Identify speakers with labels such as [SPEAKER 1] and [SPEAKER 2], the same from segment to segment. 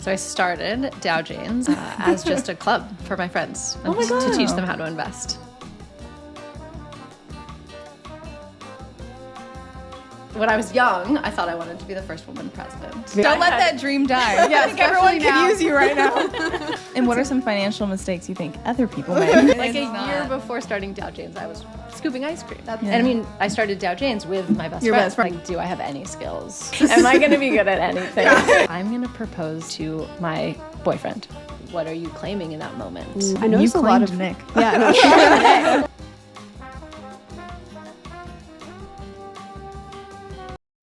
[SPEAKER 1] So I started Dow Janes as just a club for my friends to teach them how to invest. When I was young, I thought I wanted to be the first woman president.
[SPEAKER 2] Don't let that dream die.
[SPEAKER 3] Yeah,
[SPEAKER 2] I think everyone can use you right now.
[SPEAKER 3] And what are some financial mistakes you think other people make?
[SPEAKER 1] Like a year before starting Dow Janes, I was scooping ice cream. And I mean, I started Dow Janes with my best friend. Like, do I have any skills? Am I going to be good at anything? I'm going to propose to my boyfriend. What are you claiming in that moment?
[SPEAKER 4] I know
[SPEAKER 3] You
[SPEAKER 4] a lot of
[SPEAKER 3] Nick.
[SPEAKER 4] Yeah.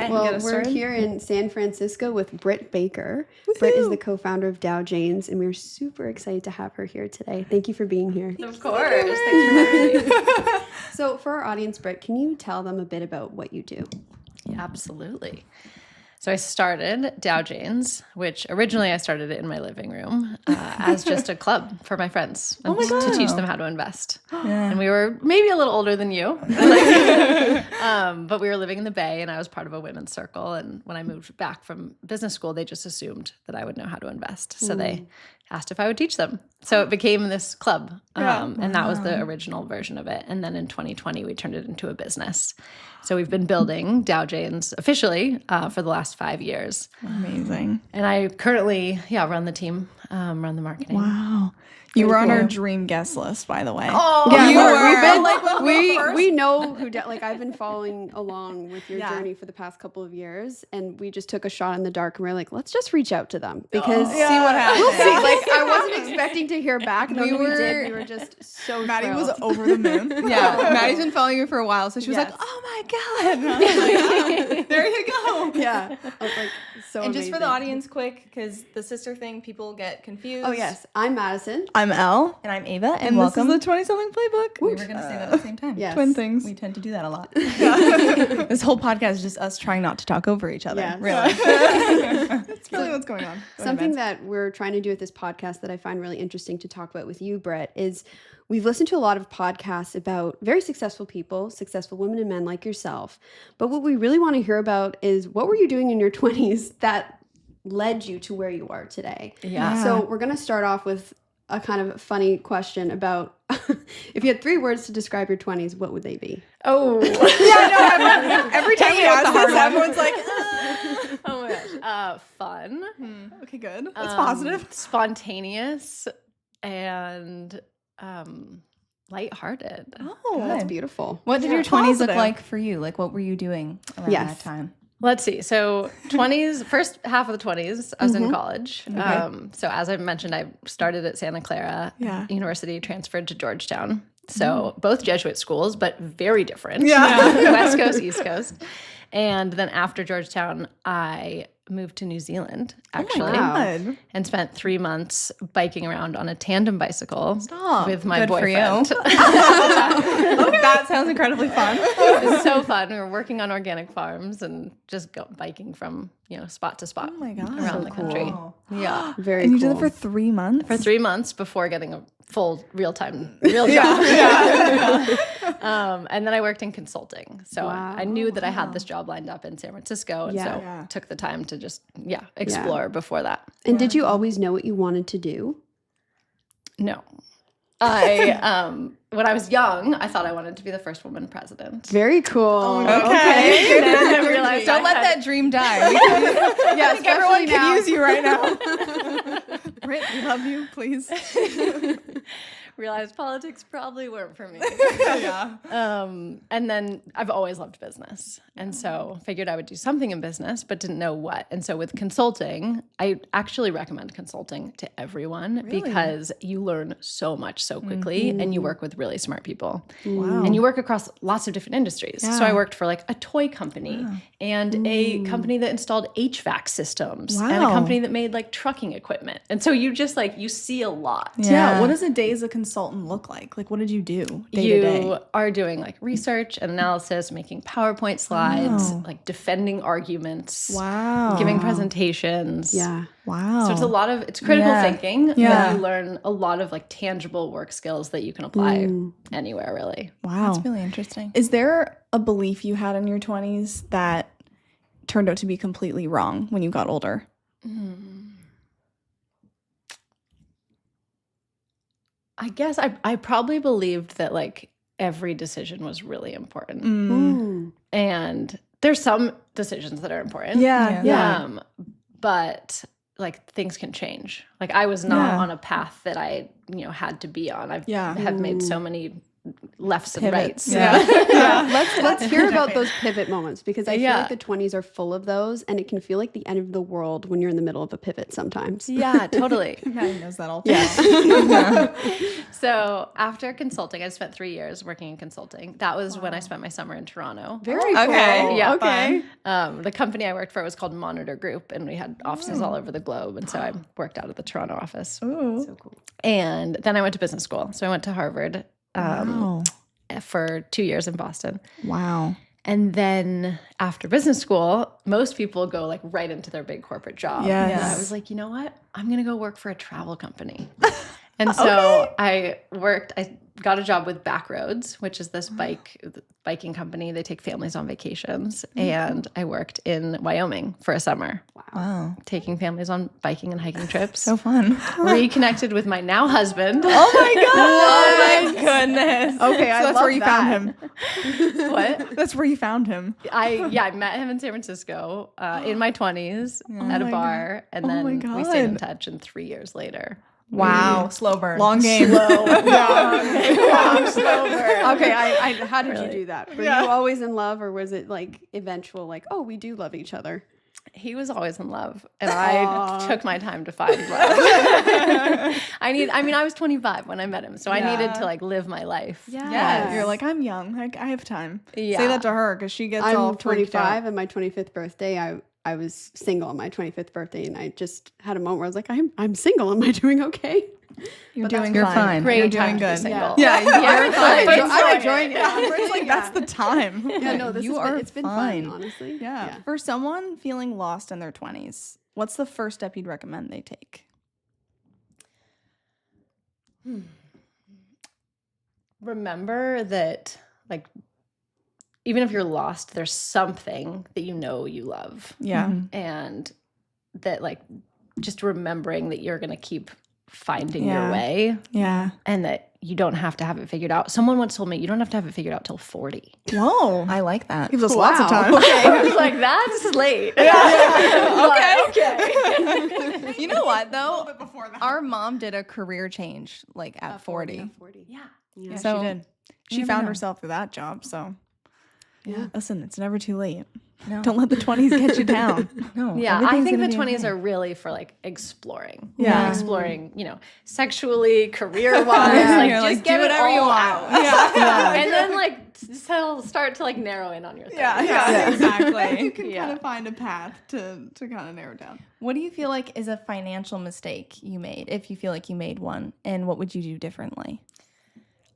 [SPEAKER 4] Well, we're here in San Francisco with Britt Baker. Woo-hoo. Britt is the co-founder of Dow Janes, and we're super excited to have her here today. Thank you for being here.
[SPEAKER 1] Of course. Thanks for having me.
[SPEAKER 4] So for our audience, Britt, can you tell them a bit about what you do?
[SPEAKER 1] Yeah, absolutely. So I started Dow Janes, which originally I started it in my living room as just a club for my friends to teach them how to invest. And we were maybe a little older than you, but we were living in the Bay, and I was part of a women's circle. And when I moved back from business school, they just assumed that I would know how to invest. So they asked if I would teach them. So it became this club, and that was the original version of it. And then in 2020, we turned it into a business. So we've been building Dow Janes officially for the last 5 years.
[SPEAKER 3] Amazing.
[SPEAKER 1] And I currently, run the team, run the marketing.
[SPEAKER 3] Wow. You were on our dream guest list, by the way.
[SPEAKER 4] Oh, yeah,
[SPEAKER 3] you were.
[SPEAKER 4] We've been we know who I've been following along with your journey for the past couple of years, and we just took a shot in the dark, and we're like, let's just reach out to them because
[SPEAKER 3] see what happens.
[SPEAKER 4] We'll see. Like, I wasn't expecting to hear back, and then we did. We were just so
[SPEAKER 3] Maddie
[SPEAKER 4] thrilled.
[SPEAKER 3] was over the moon.
[SPEAKER 2] Maddie's been following you for a while, so she was like, "Oh my god!" And I was like, there you go.
[SPEAKER 4] Yeah, I was like, so.
[SPEAKER 2] And just for the
[SPEAKER 4] amazing.
[SPEAKER 2] audience, quick, because the sister thing, people get confused.
[SPEAKER 4] Oh yes, I'm Madison.
[SPEAKER 3] I'm Elle.
[SPEAKER 2] And I'm Ava,
[SPEAKER 3] And
[SPEAKER 2] welcome.
[SPEAKER 3] This is the 20-something playbook.
[SPEAKER 2] We were going to say that at the same time.
[SPEAKER 4] Yes.
[SPEAKER 3] Twin things.
[SPEAKER 2] We tend to do that a lot. This whole podcast is just us trying not to talk over each other.
[SPEAKER 4] Yes.
[SPEAKER 2] Really.
[SPEAKER 3] That's really what's going on.
[SPEAKER 4] Something that we're trying to do with this podcast that I find really interesting to talk about with you, Britt, is we've listened to a lot of podcasts about very successful people, successful women and men like yourself. But what we really want to hear about is what were you doing in your 20s that led you to where you are today?
[SPEAKER 1] Yeah.
[SPEAKER 4] So we're going to start off with a kind of funny question about if you had 3 words to describe your 20s, what would they be?
[SPEAKER 1] Oh.
[SPEAKER 3] Every time we ask this, everyone's like,
[SPEAKER 1] Oh my gosh. Fun.
[SPEAKER 3] okay, good. That's positive.
[SPEAKER 1] Spontaneous and lighthearted.
[SPEAKER 3] Oh,
[SPEAKER 4] That's beautiful.
[SPEAKER 2] What did your 20s look
[SPEAKER 3] Positive.
[SPEAKER 2] like for you? Like, what were you doing around that time?
[SPEAKER 1] Let's see. So 20s, first half of the 20s, I was in college. So as I mentioned, I started at Santa Clara University, transferred to Georgetown. So both Jesuit schools, but very different. West Coast, East Coast. And then after Georgetown, I moved to New Zealand, actually, and spent 3 months biking around on a tandem bicycle with my boyfriend.
[SPEAKER 2] For you. That sounds incredibly fun.
[SPEAKER 1] It was so fun. We were working on organic farms and just biking from spot to spot around the country.
[SPEAKER 4] Yeah,
[SPEAKER 3] And you did it for 3 months?
[SPEAKER 1] For 3 months before getting a full real job. And then I worked in consulting. So I knew that I had this job lined up in San Francisco. And so took the time to just, explore before that.
[SPEAKER 4] And did you always know what you wanted to do?
[SPEAKER 1] No. I when I was young, I thought I wanted to be the first woman president.
[SPEAKER 4] Very cool.
[SPEAKER 3] Okay.
[SPEAKER 1] And then I realized
[SPEAKER 2] Don't let that dream die.
[SPEAKER 4] Yeah,
[SPEAKER 3] Everyone
[SPEAKER 4] now.
[SPEAKER 3] can use you right now. Britt, we love you, please.
[SPEAKER 1] realized politics probably weren't for me.
[SPEAKER 3] Yeah.
[SPEAKER 1] And then I've always loved business. And so figured I would do something in business, but didn't know what. And so with consulting, I actually recommend consulting to everyone because you learn so much so quickly and you work with really smart people.
[SPEAKER 3] Wow.
[SPEAKER 1] And you work across lots of different industries. Yeah. So I worked for like a toy company and a company that installed HVAC systems and a company that made like trucking equipment. And so you just like, you see a lot.
[SPEAKER 3] Yeah. What does a day as a consultant look like? Like, what did you do day to day?
[SPEAKER 1] You are doing like research and analysis, making PowerPoint slides, like defending arguments, giving presentations.
[SPEAKER 4] Yeah.
[SPEAKER 3] Wow.
[SPEAKER 1] So it's a lot of, it's critical thinking. Yeah. But you learn a lot of like tangible work skills that you can apply anywhere really.
[SPEAKER 3] Wow.
[SPEAKER 2] That's really interesting.
[SPEAKER 3] Is there a belief you had in your 20s that turned out to be completely wrong when you got older?
[SPEAKER 1] I guess I probably believed that like every decision was really important. And there's some decisions that are important. But like things can change. Like I was not on a path that I, had to be on. Have made so many lefts and rights.
[SPEAKER 4] Let's hear about those pivot moments, because I feel like the 20s are full of those, and it can feel like the end of the world when you're in the middle of a pivot sometimes.
[SPEAKER 1] Yeah, totally.
[SPEAKER 3] Maddie knows that all too well.
[SPEAKER 1] So after consulting, I spent 3 years working in consulting. That was when I spent my summer in Toronto.
[SPEAKER 4] Very cool.
[SPEAKER 3] Okay.
[SPEAKER 1] Yeah.
[SPEAKER 3] Okay.
[SPEAKER 1] The company I worked for was called Monitor Group, and we had offices all over the globe. And so I worked out of the Toronto office.
[SPEAKER 3] Ooh.
[SPEAKER 4] So cool.
[SPEAKER 1] And then I went to business school. So I went to Harvard for 2 years in Boston.
[SPEAKER 3] Wow.
[SPEAKER 1] And then after business school, most people go like right into their big corporate job.
[SPEAKER 3] Yes.
[SPEAKER 1] And I was like, you know what? I'm going to go work for a travel company. And so I got a job with Backroads, which is this biking company. They take families on vacations. And I worked in Wyoming for a summer.
[SPEAKER 3] Wow.
[SPEAKER 1] Taking families on biking and hiking trips.
[SPEAKER 3] So fun.
[SPEAKER 1] Reconnected with my now husband.
[SPEAKER 3] Oh my god. Oh my goodness.
[SPEAKER 2] Okay,
[SPEAKER 3] so that's where you found him.
[SPEAKER 1] What?
[SPEAKER 3] That's where you found him.
[SPEAKER 1] I met him in San Francisco in my 20s at a bar. And then we stayed in touch, and 3 years later.
[SPEAKER 3] Wow.
[SPEAKER 2] Slow burn.
[SPEAKER 3] Long game.
[SPEAKER 1] Slow burn.
[SPEAKER 4] Okay, how did you do that? Were you always in love, or was it like eventual, like, oh, we do love each other?
[SPEAKER 1] He was always in love, and I took my time to find love. I was 25 when I met him, so I needed to like live my life.
[SPEAKER 3] Yeah. You're like, I'm young. I have time.
[SPEAKER 1] Yeah.
[SPEAKER 3] Say that to her, because she gets
[SPEAKER 4] I'm
[SPEAKER 3] all freaked out.
[SPEAKER 4] 25, and my 25th birthday, I was single on my 25th birthday, and I just had a moment where I was like, I'm single. Am I doing okay?
[SPEAKER 3] You're
[SPEAKER 4] But
[SPEAKER 3] doing
[SPEAKER 4] you're
[SPEAKER 3] fine.
[SPEAKER 1] Great
[SPEAKER 3] You're
[SPEAKER 1] time
[SPEAKER 3] doing
[SPEAKER 1] to be
[SPEAKER 3] good.
[SPEAKER 1] single.
[SPEAKER 3] Yeah,
[SPEAKER 1] You're fine.
[SPEAKER 4] I'm enjoying it.
[SPEAKER 3] It's like that's the time.
[SPEAKER 4] Yeah, no, it's been
[SPEAKER 3] fine.
[SPEAKER 4] fun, honestly.
[SPEAKER 3] Yeah. For someone feeling lost in their 20s, what's the first step you'd recommend they take?
[SPEAKER 1] Remember that, like, even if you're lost, there's something that you love.
[SPEAKER 3] Yeah.
[SPEAKER 1] And that, like, just remembering that you're going to keep finding your way.
[SPEAKER 3] Yeah.
[SPEAKER 1] And that you don't have to have it figured out. Someone once told me you don't have to have it figured out till 40.
[SPEAKER 3] Whoa. I like that.
[SPEAKER 2] Gives us lots of time.
[SPEAKER 1] I was like, that's late.
[SPEAKER 3] Okay. You know what, though?
[SPEAKER 2] A little bit before that.
[SPEAKER 3] Our mom did a career change like at 40.
[SPEAKER 1] Yeah.
[SPEAKER 3] So
[SPEAKER 2] she did.
[SPEAKER 3] She
[SPEAKER 2] never
[SPEAKER 3] found
[SPEAKER 2] know.
[SPEAKER 3] herself through that job. So
[SPEAKER 4] Yeah.
[SPEAKER 3] listen, it's never too late.
[SPEAKER 2] No.
[SPEAKER 3] Don't let the 20s get you down. No.
[SPEAKER 1] Yeah, I
[SPEAKER 3] everything's
[SPEAKER 1] think the
[SPEAKER 3] gonna be
[SPEAKER 1] 20s
[SPEAKER 3] okay.
[SPEAKER 1] are really for like exploring.
[SPEAKER 3] Yeah.
[SPEAKER 1] Exploring, sexually, career-wise.
[SPEAKER 3] Yeah.
[SPEAKER 1] Like,
[SPEAKER 3] You're
[SPEAKER 1] just
[SPEAKER 3] like,
[SPEAKER 1] get
[SPEAKER 3] do
[SPEAKER 1] it
[SPEAKER 3] whatever you
[SPEAKER 1] all
[SPEAKER 3] want.
[SPEAKER 1] out.
[SPEAKER 3] Yeah.
[SPEAKER 1] And then like start to like narrow in on your thing.
[SPEAKER 3] Yeah, exactly.
[SPEAKER 2] You can
[SPEAKER 1] Yeah.
[SPEAKER 2] kind of find a path to kind of narrow down.
[SPEAKER 3] What do you feel like is a financial mistake you made, if you feel like you made one, and what would you do differently?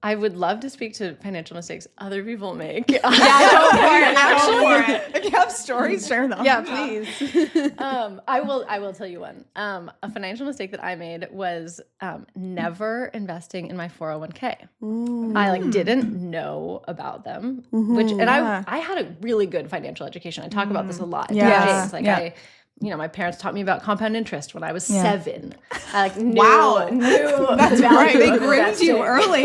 [SPEAKER 1] I would love to speak to financial mistakes other people make.
[SPEAKER 3] Go for it. If you have stories, share them.
[SPEAKER 4] Yeah, please.
[SPEAKER 1] I will tell you one. A financial mistake that I made was never investing in my 401k. I like didn't know about them, I had a really good financial education. I talk about this a lot. At Dow Janes. Like my parents taught me about compound interest when I was 7. I like knew
[SPEAKER 2] That's
[SPEAKER 1] the
[SPEAKER 2] right.
[SPEAKER 1] value
[SPEAKER 2] They
[SPEAKER 1] of
[SPEAKER 2] groomed you
[SPEAKER 1] investing.
[SPEAKER 2] early.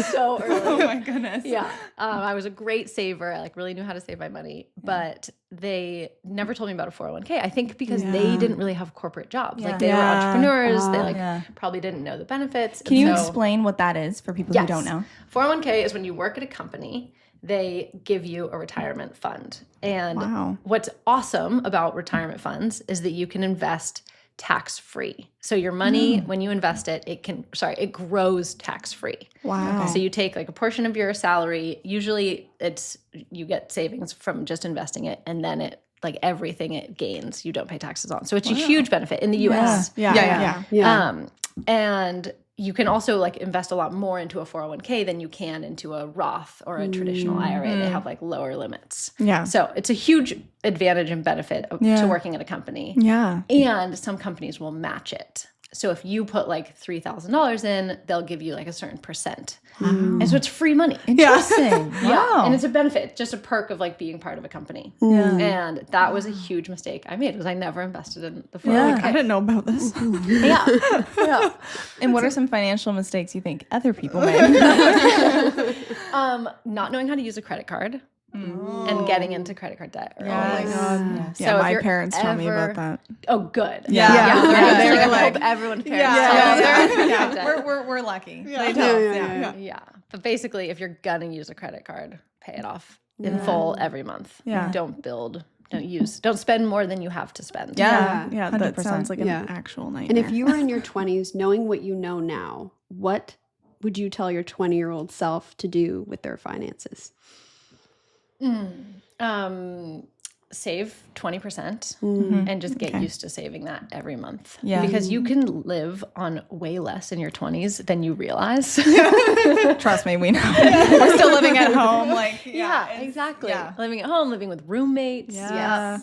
[SPEAKER 1] So early.
[SPEAKER 2] Oh my goodness.
[SPEAKER 1] Yeah. I was a great saver. I like really knew how to save my money, but they never told me about a 401k. I think because they didn't really have corporate jobs. Like they were entrepreneurs. They probably didn't know the benefits.
[SPEAKER 3] Can you explain what that is for people who don't know?
[SPEAKER 1] 401k is when you work at a company, they give you a retirement fund. And what's awesome about retirement funds is that you can invest tax-free. So your money, when you invest it, it grows tax-free.
[SPEAKER 3] Wow.
[SPEAKER 1] Okay. So you take like a portion of your salary, usually you get savings from just investing it, and then everything it gains, you don't pay taxes on. So it's a huge benefit in the US.
[SPEAKER 3] Yeah.
[SPEAKER 1] And you can also like invest a lot more into a 401k than you can into a Roth or a traditional IRA. They have like lower limits.
[SPEAKER 3] Yeah.
[SPEAKER 1] So it's a huge advantage and benefit to working at a company.
[SPEAKER 3] Yeah.
[SPEAKER 1] And some companies will match it. So if you put like $3,000 in, they'll give you like a certain percent. And so it's free money.
[SPEAKER 3] Interesting.
[SPEAKER 1] Yeah.
[SPEAKER 3] Wow.
[SPEAKER 1] And it's a benefit, just a perk of like being part of a company.
[SPEAKER 3] Yeah.
[SPEAKER 1] And that was a huge mistake I made, was I never invested in the 401k.
[SPEAKER 3] Yeah.
[SPEAKER 2] I didn't know about this.
[SPEAKER 1] Yeah.
[SPEAKER 3] And what are some financial mistakes you think other people made?
[SPEAKER 1] Not knowing how to use a credit card and getting into credit card debt early.
[SPEAKER 2] Oh my God.
[SPEAKER 3] Yes.
[SPEAKER 2] Yeah,
[SPEAKER 1] So if
[SPEAKER 2] my
[SPEAKER 1] you're
[SPEAKER 2] parents told me about
[SPEAKER 1] ever-
[SPEAKER 2] that.
[SPEAKER 1] Oh, good.
[SPEAKER 3] Yeah.
[SPEAKER 1] They
[SPEAKER 2] They
[SPEAKER 1] were
[SPEAKER 2] were
[SPEAKER 1] like,
[SPEAKER 2] like-
[SPEAKER 1] everyone's parents.
[SPEAKER 3] We're lucky. They
[SPEAKER 2] Yeah.
[SPEAKER 1] Yeah. But basically, if you're gonna use a credit card, pay it off in full every month.
[SPEAKER 3] Yeah.
[SPEAKER 1] Don't spend more than you have to spend.
[SPEAKER 3] Yeah.
[SPEAKER 2] Yeah, that
[SPEAKER 3] 100%.
[SPEAKER 2] sounds like an
[SPEAKER 4] Yeah.
[SPEAKER 2] actual nightmare.
[SPEAKER 4] And if you were in your 20s, knowing what you know now, what would you tell your 20-year-old self to do with their finances?
[SPEAKER 1] Save 20% and just get used to saving that every month.
[SPEAKER 3] Yeah.
[SPEAKER 1] Because you can live on way less in your 20s than you realize.
[SPEAKER 3] Trust me, we know.
[SPEAKER 2] we're still living at home, like
[SPEAKER 1] Yeah, exactly.
[SPEAKER 2] yeah.
[SPEAKER 1] Living at home, living with roommates.
[SPEAKER 2] Yeah.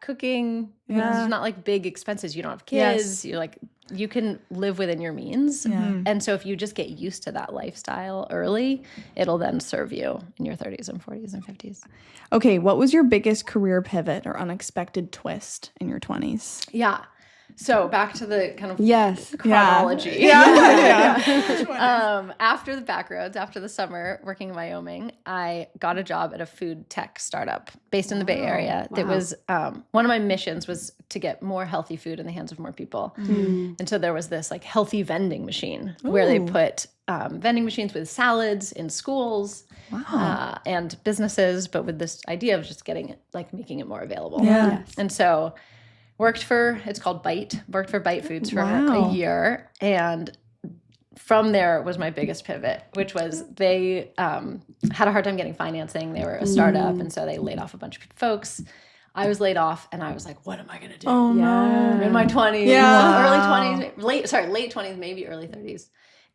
[SPEAKER 1] Cooking.
[SPEAKER 3] Yeah.
[SPEAKER 1] There's not like big expenses. You don't have
[SPEAKER 3] Yes.
[SPEAKER 1] kids. You can live within your means.
[SPEAKER 3] Yeah.
[SPEAKER 1] And so if you just get used to that lifestyle early, it'll then serve you in your 30s and 40s and 50s.
[SPEAKER 2] Okay, what was your biggest career pivot or unexpected twist in your 20s?
[SPEAKER 1] Yeah. So back to the kind of
[SPEAKER 4] Yes.
[SPEAKER 1] chronology. After the Backroads, after the summer working in Wyoming, I got a job at a food tech startup based in the Bay Area. That was one of my missions was to get more healthy food in the hands of more people. And so there was this like healthy vending machine where they put vending machines with salads in schools and businesses, but with this idea of just getting it, like making it more available.
[SPEAKER 3] Yeah.
[SPEAKER 4] Yes.
[SPEAKER 1] And so it's called Bite, worked for Bite Foods for a year. And from there was my biggest pivot, which was they had a hard time getting financing. They were a startup, and so they laid off a bunch of folks. I was laid off, and I was like, what am I going to do?
[SPEAKER 2] Oh no.
[SPEAKER 1] I'm in my 20s, early 20s, late 20s, maybe early 30s.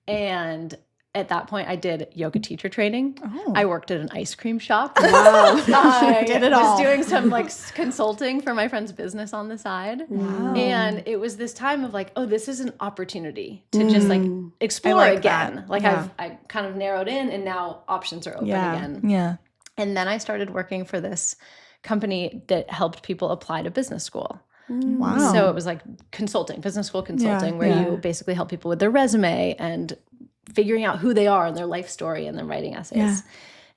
[SPEAKER 1] And at that point, I did yoga teacher training.
[SPEAKER 2] Oh.
[SPEAKER 1] I worked at an ice cream shop.
[SPEAKER 4] Wow.
[SPEAKER 1] I
[SPEAKER 2] did it
[SPEAKER 1] was
[SPEAKER 2] all.
[SPEAKER 1] doing some like consulting for my friend's business on the side.
[SPEAKER 2] Wow.
[SPEAKER 1] And it was this time of like, oh, this is an opportunity to just like explore
[SPEAKER 2] like
[SPEAKER 1] again.
[SPEAKER 2] that.
[SPEAKER 1] Like
[SPEAKER 2] Yeah.
[SPEAKER 1] I kind of narrowed in, and now options are open
[SPEAKER 2] Yeah.
[SPEAKER 1] again.
[SPEAKER 3] Yeah.
[SPEAKER 1] And then I started working for this company that helped people apply to business school.
[SPEAKER 2] Wow.
[SPEAKER 1] So it was like consulting, business school consulting, where
[SPEAKER 2] yeah.
[SPEAKER 1] you basically help people with their resume and figuring out who they are and their life story and then writing essays.
[SPEAKER 2] Yeah.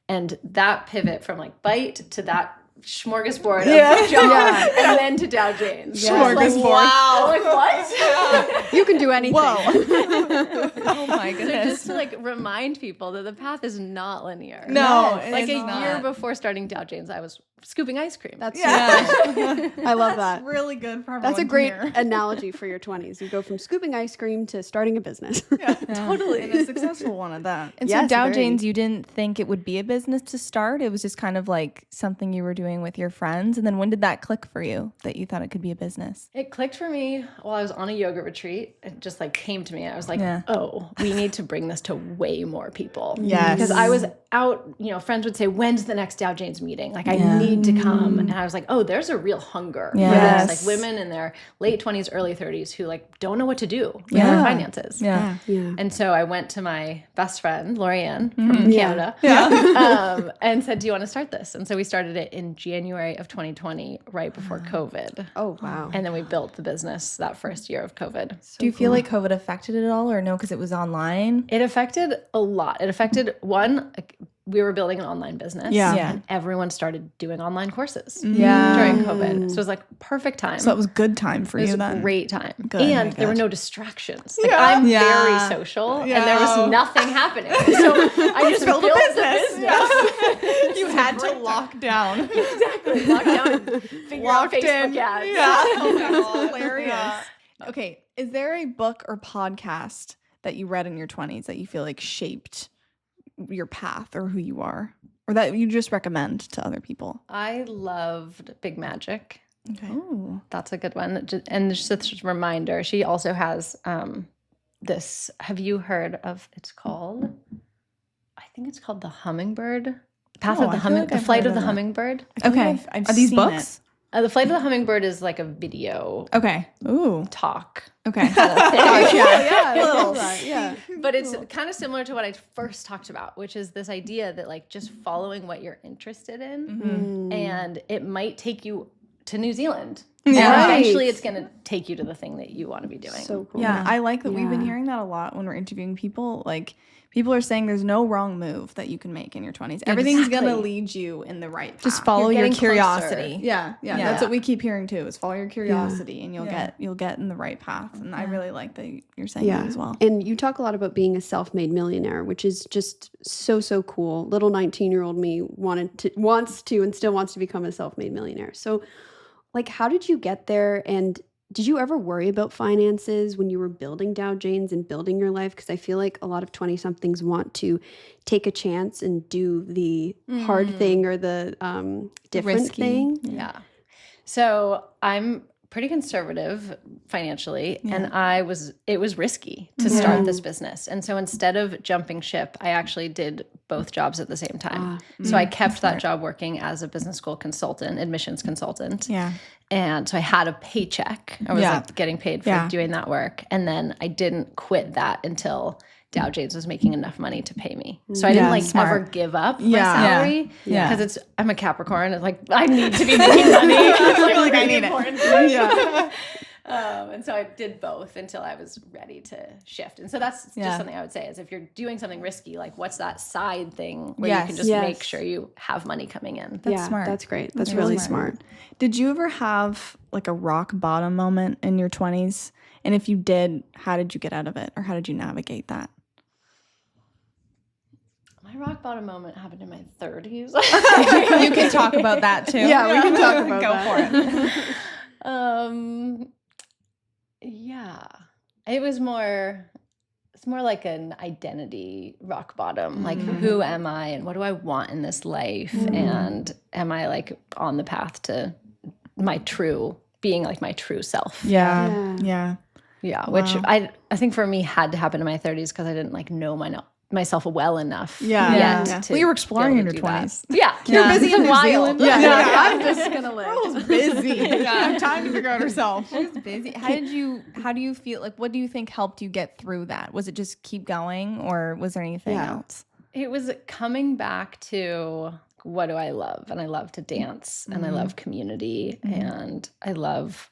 [SPEAKER 1] And that pivot from like Bite to that smorgasbord of jobs and then to Dow Janes.
[SPEAKER 2] Yeah.
[SPEAKER 1] I was like,
[SPEAKER 2] Smorgasbord.
[SPEAKER 1] wow. Like, what?
[SPEAKER 4] You can do anything.
[SPEAKER 3] Oh my
[SPEAKER 1] So
[SPEAKER 3] goodness.
[SPEAKER 1] just to like remind people that the path is not linear.
[SPEAKER 2] No,
[SPEAKER 3] Yes.
[SPEAKER 1] Like
[SPEAKER 2] it's
[SPEAKER 1] a
[SPEAKER 2] not.
[SPEAKER 1] year before starting Dow Janes, I was scooping ice cream.
[SPEAKER 4] That's
[SPEAKER 2] Yeah.
[SPEAKER 4] I love that.
[SPEAKER 2] really good for everyone
[SPEAKER 4] That's a
[SPEAKER 2] to
[SPEAKER 4] great
[SPEAKER 2] hear.
[SPEAKER 4] analogy for your 20s. You go from scooping ice cream to starting a business.
[SPEAKER 2] Totally. And a successful one at that.
[SPEAKER 3] And
[SPEAKER 4] Yes,
[SPEAKER 3] so Dow
[SPEAKER 4] very.
[SPEAKER 3] Janes, you didn't think it would be a business to start? It was just kind of like something you were doing with your friends? And then when did that click for you that you thought it could be a business?
[SPEAKER 1] It clicked for me while I was on a yoga retreat. It just like came to me. I was like,
[SPEAKER 3] Yeah.
[SPEAKER 1] oh, we need to bring this to way more people.
[SPEAKER 2] Yes.
[SPEAKER 1] Because I was out, friends would say, when's the next Dow Janes meeting? Like, I
[SPEAKER 3] Yeah.
[SPEAKER 1] need to come. And I was like, oh, there's a real hunger
[SPEAKER 3] Yes.
[SPEAKER 1] for this. Like women in their late 20s, early 30s who like don't know what to do with
[SPEAKER 3] Yeah.
[SPEAKER 1] their finances.
[SPEAKER 3] Yeah.
[SPEAKER 4] Yeah.
[SPEAKER 1] And so I went to my best friend, Lorianne from Canada, and said, do you want to start this? And so we started it in January of 2020, right before COVID.
[SPEAKER 4] Oh, wow.
[SPEAKER 1] And then we built the business that first year of COVID.
[SPEAKER 3] Do you feel like COVID affected it at all or no, because it was online?
[SPEAKER 1] It affected a lot. It affected like, we were building an online business.
[SPEAKER 2] Yeah.
[SPEAKER 3] Yeah.
[SPEAKER 1] And everyone started doing online courses
[SPEAKER 3] Yeah.
[SPEAKER 1] during COVID. So it was like perfect time.
[SPEAKER 2] So that was good time for
[SPEAKER 1] It was
[SPEAKER 2] you
[SPEAKER 1] a
[SPEAKER 2] then.
[SPEAKER 1] great time.
[SPEAKER 2] Good,
[SPEAKER 1] And
[SPEAKER 2] very
[SPEAKER 1] there were
[SPEAKER 2] good.
[SPEAKER 1] no distractions. Like I'm very social and there was nothing happening. So I just built
[SPEAKER 2] build a
[SPEAKER 1] the
[SPEAKER 2] business.
[SPEAKER 1] business.
[SPEAKER 2] You had to lock down.
[SPEAKER 1] Exactly. Lock down and figure out
[SPEAKER 2] Locked
[SPEAKER 1] Facebook
[SPEAKER 2] in.
[SPEAKER 1] ads.
[SPEAKER 2] Yeah. Hilarious. Okay. Is there a book or podcast that you read in your 20s that you feel like shaped your path or who you are? Or that you just recommend to other people?
[SPEAKER 1] I loved Big Magic.
[SPEAKER 2] Okay.
[SPEAKER 3] Oh.
[SPEAKER 1] That's a good one. And just a reminder, she also has this. Have you heard of? It's called. I think it's called The Hummingbird. Path
[SPEAKER 2] Oh,
[SPEAKER 1] of the
[SPEAKER 2] I feel like
[SPEAKER 1] The
[SPEAKER 2] I've
[SPEAKER 1] Flight
[SPEAKER 2] heard
[SPEAKER 1] of the
[SPEAKER 2] of that.
[SPEAKER 1] Hummingbird.
[SPEAKER 2] I feel like
[SPEAKER 3] Okay.
[SPEAKER 2] I've
[SPEAKER 3] Are these
[SPEAKER 2] seen
[SPEAKER 3] books?
[SPEAKER 1] The Flight of the Hummingbird is like a video
[SPEAKER 2] it. Okay. Ooh.
[SPEAKER 1] talk
[SPEAKER 2] Okay.
[SPEAKER 4] Yeah.
[SPEAKER 1] But it's kind of similar to what I first talked about, which is this idea that like just following what you're interested in, and it might take you to New Zealand. And eventually it's going to take you to the thing that you want to be doing.
[SPEAKER 4] So cool.
[SPEAKER 2] Yeah, I like that. We've been hearing that a lot when we're interviewing people. Like, people are saying there's no wrong move that you can make in your 20s. Everything's going to lead you in the right path.
[SPEAKER 3] Just follow your curiosity.
[SPEAKER 2] Yeah. That's what we keep hearing too, is follow your curiosity and you'll get in the right path. And I really like that you're saying that as well.
[SPEAKER 4] And you talk a lot about being a self-made millionaire, which is just so cool. Little 19-year-old me wants to and still wants to become a self-made millionaire. So like, how did you get there? And did you ever worry about finances when you were building Dow Janes and building your life? Because I feel like a lot of 20-somethings want to take a chance and do the hard thing or the different thing.
[SPEAKER 1] Yeah. So I'm pretty conservative financially, and it was risky to start this business. And so instead of jumping ship, I actually did both jobs at the same time. So I kept that job working as a business school consultant, admissions consultant.
[SPEAKER 2] Yeah.
[SPEAKER 1] And so I had a paycheck. I was like getting paid for doing that work. And then I didn't quit that until Dow Janes was making enough money to pay me. So I didn't ever give up my salary because I'm a Capricorn. It's like, I need to be making money. It's like I need it. And so I did both until I was ready to shift. And so that's just something I would say is if you're doing something risky, like what's that side thing where you can just make sure you have money coming in.
[SPEAKER 2] That's smart.
[SPEAKER 4] That's great. That's really smart.
[SPEAKER 2] Did you ever have like a rock bottom moment in your 20s? And if you did, how did you get out of it? Or how did you navigate that?
[SPEAKER 1] My rock bottom moment happened in my 30s.
[SPEAKER 3] You can talk about that too.
[SPEAKER 4] Yeah, we can talk about
[SPEAKER 1] that. Go for it. Yeah. It's more like an identity rock bottom. Like, who am I and what do I want in this life? And am I like on the path to being like my true self?
[SPEAKER 2] Yeah.
[SPEAKER 1] Which I think for me had to happen in my 30s because I didn't like know myself well enough yet.
[SPEAKER 2] Well, you were exploring in your 20s.
[SPEAKER 1] Yeah.
[SPEAKER 2] You're busy in New Zealand.
[SPEAKER 4] I'm just going to live.
[SPEAKER 2] Girl's busy. Have time to figure out herself.
[SPEAKER 3] She's busy. How do you feel, like, what do you think helped you get through that? Was it just keep going, or was there anything else?
[SPEAKER 1] It was coming back to what do I love? And I love to dance and I love community and I love,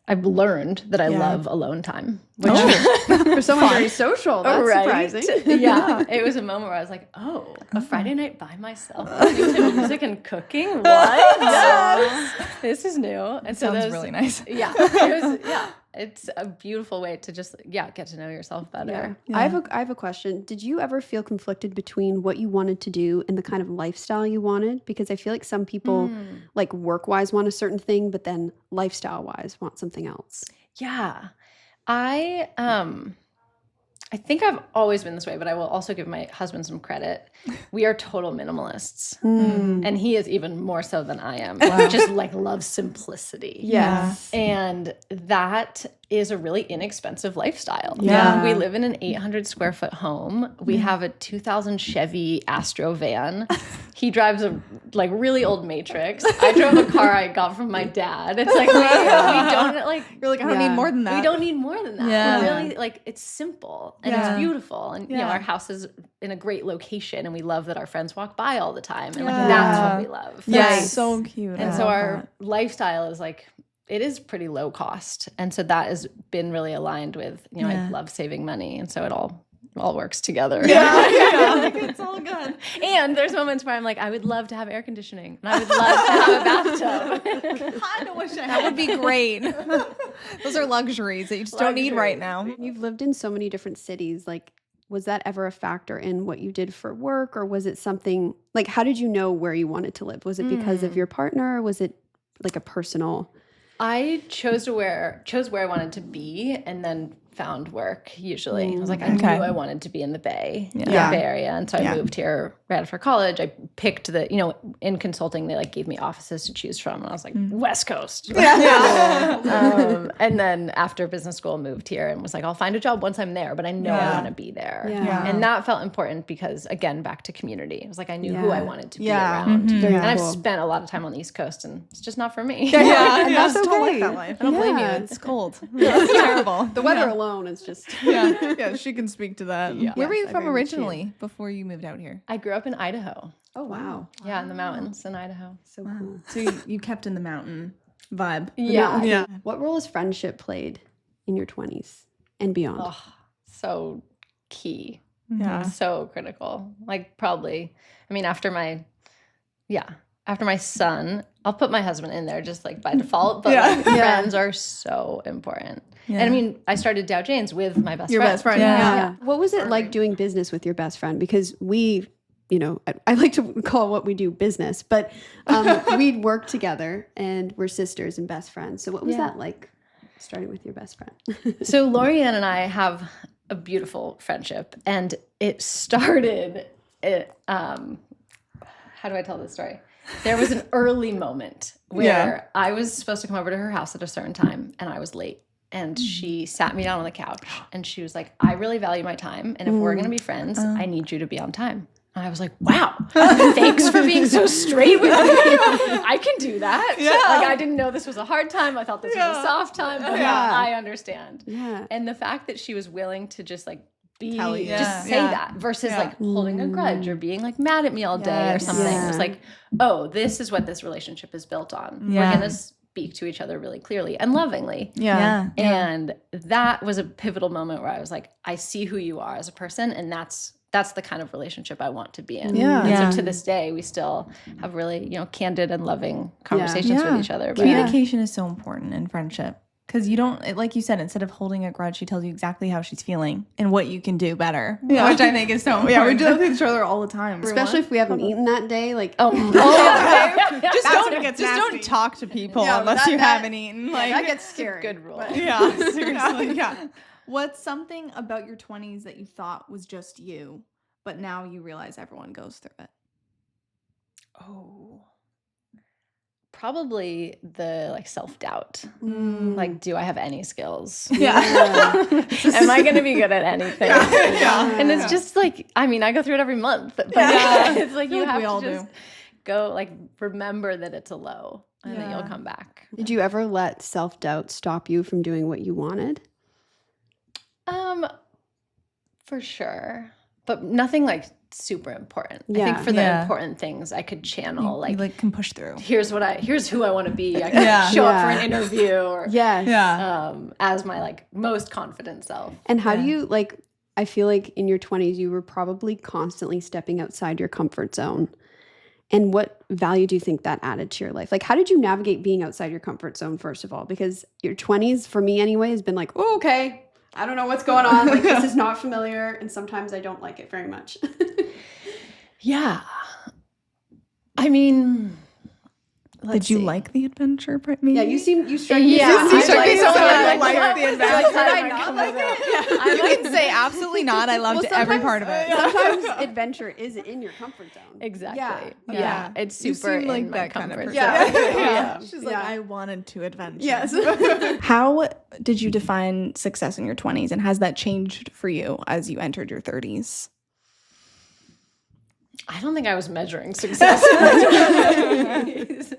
[SPEAKER 1] I've learned that I love alone time. Which
[SPEAKER 4] for someone very social, that's surprising.
[SPEAKER 1] Yeah. It was a moment where I was like, a Friday night by myself listening to music and cooking? What? This is new. And so
[SPEAKER 3] sounds really nice.
[SPEAKER 1] Yeah. It was, it's a beautiful way to just, get to know yourself better.
[SPEAKER 4] Yeah. I have a question. Did you ever feel conflicted between what you wanted to do and the kind of lifestyle you wanted? Because I feel like some people like work-wise want a certain thing, but then lifestyle-wise want something else.
[SPEAKER 1] Yeah. I think I've always been this way, but I will also give my husband some credit. We are total minimalists. And he is even more so than I am. Just like loves simplicity.
[SPEAKER 4] Yes.
[SPEAKER 1] And that is a really inexpensive lifestyle.
[SPEAKER 2] Yeah.
[SPEAKER 1] We live in an 800 square foot home. We have a 2000 Chevy Astro van. He drives a like really old Matrix. I drove a car I got from my dad. It's like, we don't like.
[SPEAKER 2] You're like, I don't need more than that.
[SPEAKER 1] We don't need more than that.
[SPEAKER 2] Yeah.
[SPEAKER 1] We're really like, it's simple and it's beautiful. And, you know, our house is in a great location and we love that our friends walk by all the time. And like, that's what we love.
[SPEAKER 2] That's so cute.
[SPEAKER 1] And so our lifestyle is like, it is pretty low cost. And so that has been really aligned with, you know, I love saving money. And so it all works together.
[SPEAKER 2] It's all good.
[SPEAKER 1] And there's moments where I'm like, I would love to have air conditioning and I would love to have a bathtub.
[SPEAKER 2] I wish I
[SPEAKER 3] That would be great. Those are luxuries that you just don't need right now.
[SPEAKER 4] You've lived in so many different cities. Like, was that ever a factor in what you did for work, or was it something like, how did you know where you wanted to live? Was it because of your partner, or was it like a personal?
[SPEAKER 1] I chose where I wanted to be and then found work usually. I was like, I knew I wanted to be in the Bay Area. And so I moved here right after college. I picked in consulting, they like gave me offices to choose from. And I was like, West Coast. And then after business school, moved here and was like, I'll find a job once I'm there, but I know I want to be there. And that felt important because, again, back to community. It was like I knew who I wanted to be around. And I've spent a lot of time on the East Coast, and it's just not for me.
[SPEAKER 2] And that's okay. Don't like that life.
[SPEAKER 3] I don't blame you. It's cold. It's terrible.
[SPEAKER 4] The weather alone is just
[SPEAKER 2] she can speak to that.
[SPEAKER 3] Where were you from originally before you moved out here?
[SPEAKER 1] I grew up in Idaho.
[SPEAKER 4] Oh wow.
[SPEAKER 1] Yeah, in the mountains in Idaho.
[SPEAKER 4] So cool.
[SPEAKER 3] So you kept in the mountain vibe.
[SPEAKER 1] Yeah.
[SPEAKER 4] What role has friendship played in your 20s and beyond?
[SPEAKER 1] Oh, so key.
[SPEAKER 2] Yeah.
[SPEAKER 1] So critical. Like probably, I mean, after my son, I'll put my husband in there just like by default, but like, friends are so important. And I mean, I started Dow Janes with my best friend.
[SPEAKER 2] Your best friend.
[SPEAKER 4] Yeah. What was it like doing business with your best friend? Because we, I like to call what we do business, but we'd work together and we're sisters and best friends. So what was that like starting with your best friend?
[SPEAKER 1] So Lorianne and I have a beautiful friendship, and it started how do I tell this story? There was an early moment where I was supposed to come over to her house at a certain time, and I was late. And she sat me down on the couch, and she was like, I really value my time, and if we're going to be friends, I need you to be on time. And I was like, wow, thanks for being so straight with me. I can do that. Like, I didn't know this was a hard time. I thought this was a soft time, but I understand. Yeah. And the fact that she was willing to just like just say that versus like holding a grudge or being like mad at me all day or something. It was like, oh, this is what this relationship is built on. We're going to speak to each other really clearly and lovingly. And that was a pivotal moment where I was like, I see who you are as a person, and that's the kind of relationship I want to be in. And so to this day, we still have really, candid and loving conversations with each other. But
[SPEAKER 3] communication is so important in friendship. Because you don't, like you said, instead of holding a grudge, she tells you exactly how she's feeling and what you can do better, which I think is so important.
[SPEAKER 2] Yeah, we do that with each other all the time.
[SPEAKER 4] Especially if we haven't eaten that day. Like,
[SPEAKER 2] just don't talk to people unless you haven't eaten. Like,
[SPEAKER 4] that gets scary.
[SPEAKER 1] Good rule.
[SPEAKER 2] Seriously. What's something about your 20s that you thought was just you, but now you realize everyone goes through it?
[SPEAKER 1] Oh. Probably the like self-doubt. Like, do I have any skills? Am I going to be good at anything? And it's just like, I mean, I go through it every month, but it's like you have to just go like remember that it's a low and that you'll come back.
[SPEAKER 4] Did you ever let self-doubt stop you from doing what you wanted?
[SPEAKER 1] For sure. But nothing like super important. I think for the important things I could channel
[SPEAKER 3] like can push through.
[SPEAKER 1] Here's who I want to be. I can show up for an interview or as my like most confident self.
[SPEAKER 4] And how do you like, I feel like in your 20s you were probably constantly stepping outside your comfort zone. And what value do you think that added to your life? Like, how did you navigate being outside your comfort zone, first of all? Because your 20s, for me anyway, has been like, oh, okay, I don't know what's going on. Like, this is not familiar. And sometimes I don't like it very much.
[SPEAKER 1] I mean,
[SPEAKER 3] did you like the adventure, Britt? Maybe?
[SPEAKER 4] Yeah, you strike me.
[SPEAKER 2] Yeah,
[SPEAKER 4] you strike me someone
[SPEAKER 2] that likes the adventure.
[SPEAKER 4] Did I not like it?
[SPEAKER 2] You can say absolutely not. I loved every part of it.
[SPEAKER 4] Sometimes adventure is in your comfort zone.
[SPEAKER 1] Exactly. Yeah. It's super
[SPEAKER 2] you seem like
[SPEAKER 1] in
[SPEAKER 2] that
[SPEAKER 1] my
[SPEAKER 2] kind of
[SPEAKER 1] comfort
[SPEAKER 2] person.
[SPEAKER 1] zone.
[SPEAKER 2] She's like, I wanted to adventure.
[SPEAKER 4] Yes.
[SPEAKER 2] How did you define success in your 20s, and has that changed for you as you entered your 30s?
[SPEAKER 1] I don't think I was measuring success in my 20s.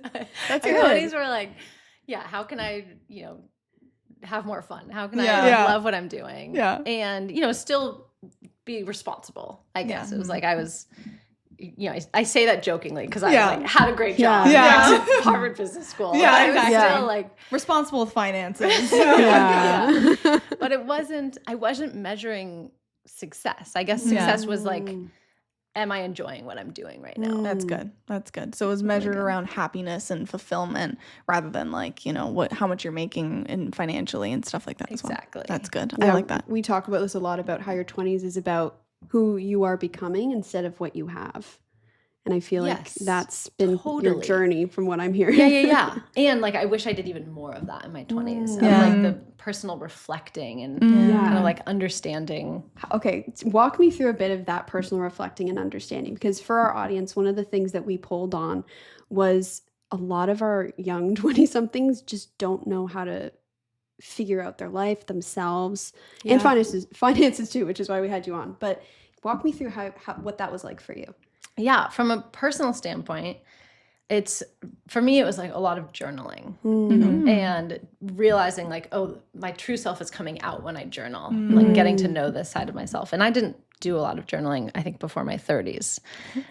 [SPEAKER 4] That's
[SPEAKER 1] my
[SPEAKER 4] good.
[SPEAKER 1] 20s were like, how can I, have more fun? How can I love what I'm doing? And, still be responsible, I guess. It was like I was, I say that jokingly because I was like, had a great job. Went to Harvard Business School. I was still like
[SPEAKER 2] responsible with finances.
[SPEAKER 1] But I wasn't measuring success. I guess success was like, am I enjoying what I'm doing right now?
[SPEAKER 2] That's good. So it was measured around happiness and fulfillment rather than like, how much you're making and financially and stuff like that as well.
[SPEAKER 1] Exactly.
[SPEAKER 2] That's good. I like that.
[SPEAKER 4] We talk about this a lot about how your 20s is about who you are becoming instead of what you have. And I feel like that's been your journey from what I'm hearing.
[SPEAKER 1] Yeah. And like, I wish I did even more of that in my 20s. Of like the personal reflecting and kind of like understanding.
[SPEAKER 4] Okay, walk me through a bit of that personal reflecting and understanding, because for our audience, one of the things that we polled on was a lot of our young 20-somethings just don't know how to figure out their life themselves and finances too, which is why we had you on. But walk me through how what that was like for you.
[SPEAKER 1] Yeah, from a personal standpoint, for me, it was like a lot of journaling and realizing like, oh, my true self is coming out when I journal, like getting to know this side of myself. And I didn't do a lot of journaling, I think, before my 30s.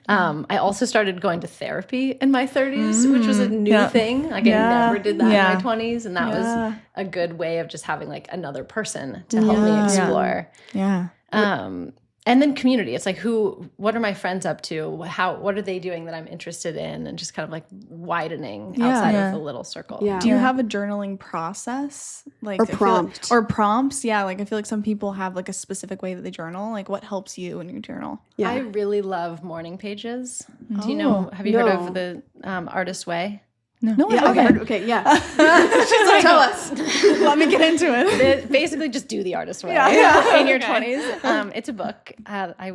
[SPEAKER 1] I also started going to therapy in my 30s, which was a new thing. Like I never did that in my 20s. And that was a good way of just having like another person to help me explore. And then community. It's like, what are my friends up to? What are they doing that I'm interested in? And just kind of like widening outside of the little circle.
[SPEAKER 2] Yeah. Do you have a journaling process? Like,
[SPEAKER 4] or prompt?
[SPEAKER 2] Or prompts? Yeah. Like I feel like some people have like a specific way that they journal. Like what helps you when you journal?
[SPEAKER 1] I really love morning pages. Do you know, have you heard of the Artist Way?
[SPEAKER 2] No.
[SPEAKER 4] Yeah, okay, yeah.
[SPEAKER 2] She's like,
[SPEAKER 4] tell us.
[SPEAKER 2] Let me get into it.
[SPEAKER 1] Basically, just do the Artist Way in your 20s. It's a book. I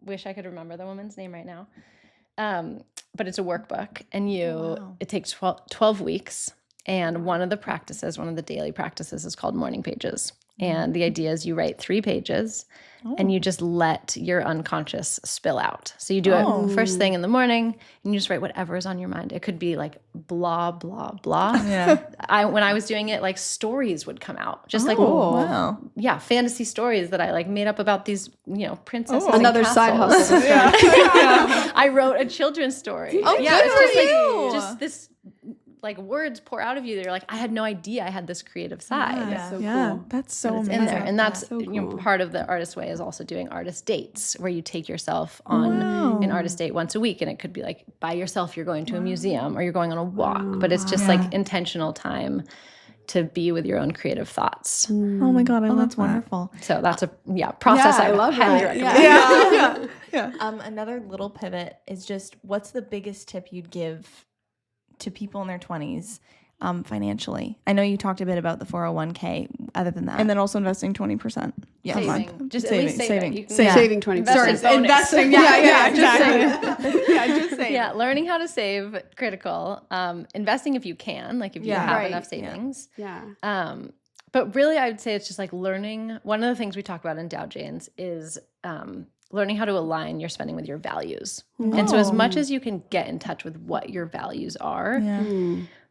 [SPEAKER 1] wish I could remember the woman's name right now. But it's a workbook, and it takes 12 weeks. And one of the daily practices is called morning pages. And the idea is you write 3 pages and you just let your unconscious spill out. So you do it first thing in the morning and you just write whatever is on your mind. It could be like blah, blah, blah. Yeah. When I was doing it, like stories would come out. Just fantasy stories that I like made up about these, princesses.
[SPEAKER 4] Another side hustle.
[SPEAKER 1] I wrote a children's story.
[SPEAKER 2] Oh, yeah, good for you.
[SPEAKER 1] Just this like words pour out of you. They're like, I had no idea I had this creative side.
[SPEAKER 4] That's so cool.
[SPEAKER 2] That's so amazing.
[SPEAKER 1] In there. And that's
[SPEAKER 4] so cool.
[SPEAKER 1] Part of the Artist Way is also doing artist dates, where you take yourself on an artist date once a week. And it could be like by yourself, you're going to a museum or you're going on a walk, but it's just like intentional time to be with your own creative thoughts.
[SPEAKER 2] Oh my God, I love that's wonderful.
[SPEAKER 1] So that's a process I
[SPEAKER 4] love
[SPEAKER 1] highly recommend.
[SPEAKER 3] Another little pivot is just, what's the biggest tip you'd give to people in their 20s financially? I know you talked a bit about the 401k. Other than that,
[SPEAKER 2] and then also investing 20%.
[SPEAKER 1] Yeah, saving. Just
[SPEAKER 2] saving,
[SPEAKER 1] at least saving.
[SPEAKER 4] Saving 20%.
[SPEAKER 2] Investing. Just saying.
[SPEAKER 1] Yeah, learning how to save, critical. Investing if you can, like if you have enough savings. But really, I would say it's just like learning. One of the things we talk about in Dow Janes is learning how to align your spending with your values. And so as much as you can get in touch with what your values are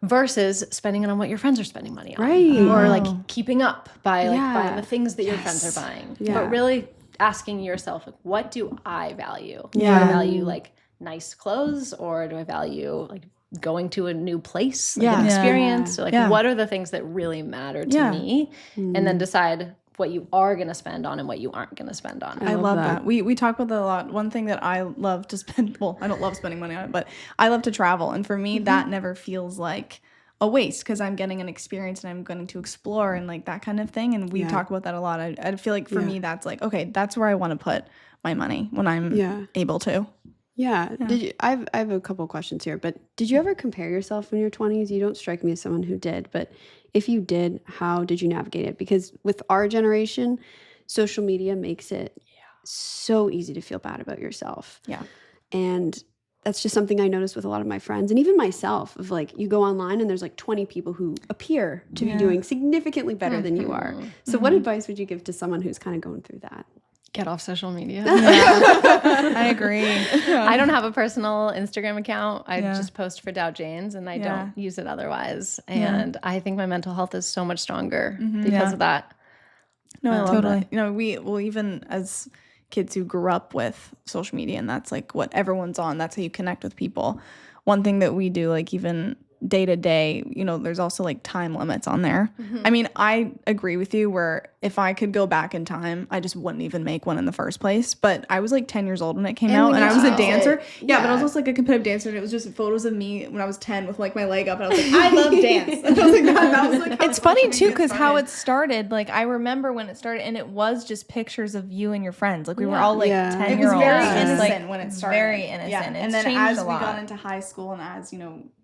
[SPEAKER 1] versus spending it on what your friends are spending money on.
[SPEAKER 4] Right.
[SPEAKER 1] Or like keeping up by buying the things that your friends are buying. But really asking yourself, like, what do I value? Do I value like nice clothes, or do I value like going to a new place, like an experience? Or like what are the things that really matter to me? And then decide what you are going to spend on and what you aren't going to spend on.
[SPEAKER 2] I love that. We talk about that a lot. One thing that I love to spend, well, I don't love spending money on it, but I love to travel. And for me, that never feels like a waste, because I'm getting an experience and I'm going to explore and like that kind of thing. And we talk about that a lot. I feel like for me, that's like, okay, that's where I want to put my money when I'm able to.
[SPEAKER 4] Did you? I have a couple questions here, but did you ever compare yourself in your 20s? You don't strike me as someone who did, but if you did, how did you navigate it? Because with our generation, social media makes it so easy to feel bad about yourself. And that's just something I noticed with a lot of my friends and even myself, of like, you go online and there's like 20 people who appear to be doing significantly better than you are. So what advice would you give to someone who's kind of going through that?
[SPEAKER 1] Get off social media.
[SPEAKER 2] I agree.
[SPEAKER 1] I don't have a personal Instagram account. I just post for Dow Janes, and I don't use it otherwise. And I think my mental health is so much stronger because of that.
[SPEAKER 2] No, I love that. Even as kids who grew up with social media, and that's like what everyone's on, that's how you connect with people. One thing that we do, like even day to day, there's also like time limits on there. I mean, I agree with you where if I could go back in time, I just wouldn't even make one in the first place. But I was like 10 years old when it came out, and I was a dancer. Yeah, but I was also like a competitive dancer, and it was just photos of me when I was 10 with like my leg up, and I was like, I love dance. And I was like, that was like
[SPEAKER 3] it's funny too, because how it started, like I remember when it started, and it was just pictures of you and your friends. Like we were all like 10-year-olds.
[SPEAKER 2] It was very innocent
[SPEAKER 3] like,
[SPEAKER 2] when it started.
[SPEAKER 3] Very innocent.
[SPEAKER 2] Yeah. And then
[SPEAKER 3] as
[SPEAKER 2] we got into high school and as,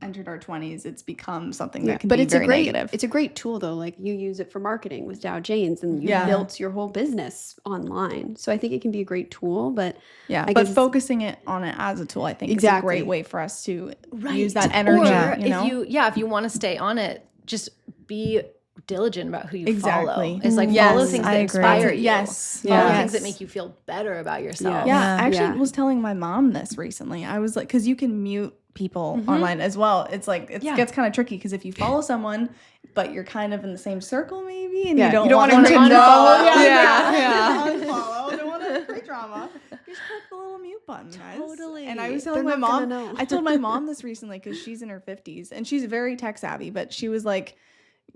[SPEAKER 2] entered our 20s, it's become something that can
[SPEAKER 4] but
[SPEAKER 2] be
[SPEAKER 4] it's
[SPEAKER 2] very
[SPEAKER 4] a great,
[SPEAKER 2] negative.
[SPEAKER 4] It's a great tool though. Like you use it for marketing with Dow Janes, and you built your whole business online. So I think it can be a great tool, but
[SPEAKER 2] but focusing on it as a tool, I think is a great way for us to use that energy.
[SPEAKER 1] Or if you want to stay on it, just be diligent about who you follow. It's like follow things that inspire you. Follow things that make you feel better about yourself.
[SPEAKER 2] I actually was telling my mom this recently. I was like, because you can mute people online as well. It's like it gets kind of tricky, because if you follow someone but you're kind of in the same circle maybe, and you don't want to
[SPEAKER 1] unfollow.
[SPEAKER 2] Unfollow. Don't want to create drama. Just click the little mute button, guys. Totally. And I was telling my mom, I told my mom this recently because she's in her 50s and she's very tech savvy, but she was like